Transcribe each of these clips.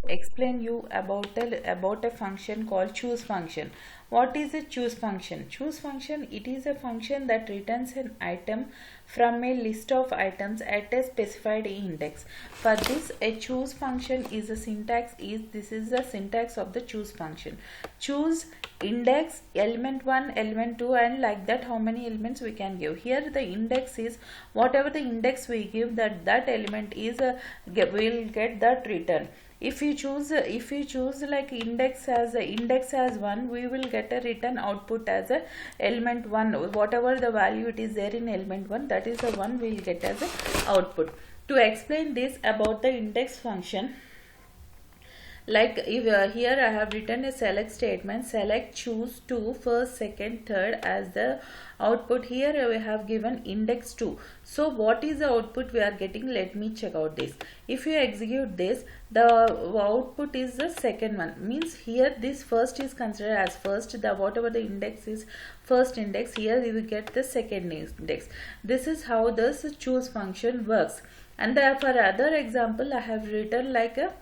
explain you about a function called choose function. What is a choose function? Choose function, it is a function that returns an item from a list of items at a specified index. For this, a choose function is a syntax is this is the syntax of the choose function. Choose index element 1, element 2, and like that how many elements we can give. Here the index is whatever the index we give, that element is will get that return. If you choose like index as 1, we will get a return output as a element 1. Whatever the value it is there in element 1, that is the one we will get as a output. To explain this about the index function, like if here I have written a select statement, select choose 2 first, second, third as the output. Here we have given index 2. So what is the output we are getting? Let me check out this. If you execute this, the output is the second one. Means here this first is considered as first, the whatever the index is first index, here we will get the second index. This is how this choose function works. And for other example, I have written like a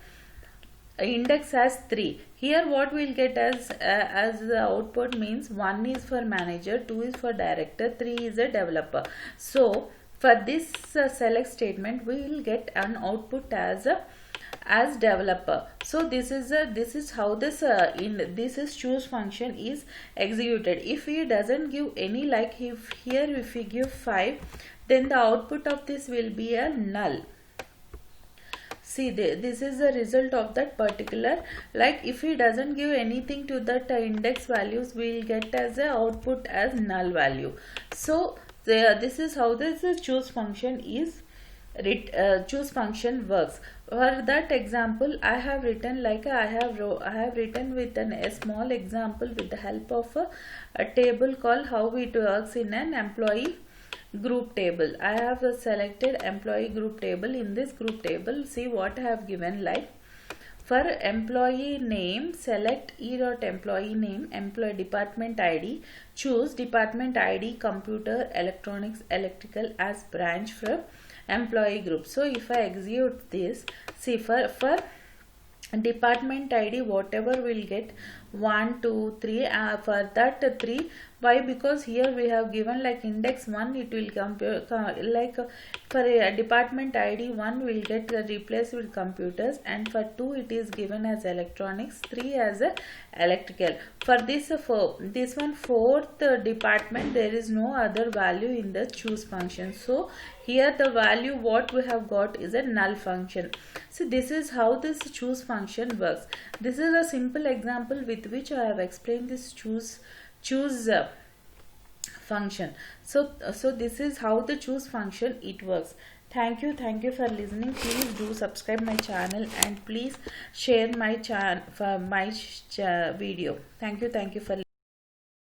index as 3. Here what we'll get as the output means 1 is for manager, 2 is for director, 3 is a developer. So for this select statement we will get an output as developer. So this is how this is choose function is executed. If he doesn't give any, like if we give 5, then the output of this will be a null. See, this is the result of that particular, like if he doesn't give anything to that index values, we will get as a output as null value. So this is how this choose function is choose function works. For that example, I have written like I have written with a small example with the help of a table called how it works in an employee group table. I have selected employee group table. In this group table, see what I have given, like for employee name, select e.employee name, employee department ID, choose department ID computer electronics electrical as branch from employee group. So if I execute this, see for department ID whatever will get 1 2 3 for that 3. Why? Because here we have given like index 1, it will compare like for a department ID 1 will get replaced with computers, and for 2 it is given as electronics, 3 as a electrical. For this this one fourth department, there is no other value in the choose function. So here the value what we have got is a null function. So this is how this choose function works. This is a simple example with which I have explained this choose function. So this is how the choose function it works. Thank you for listening. Please do subscribe my channel and please share my video. Thank you for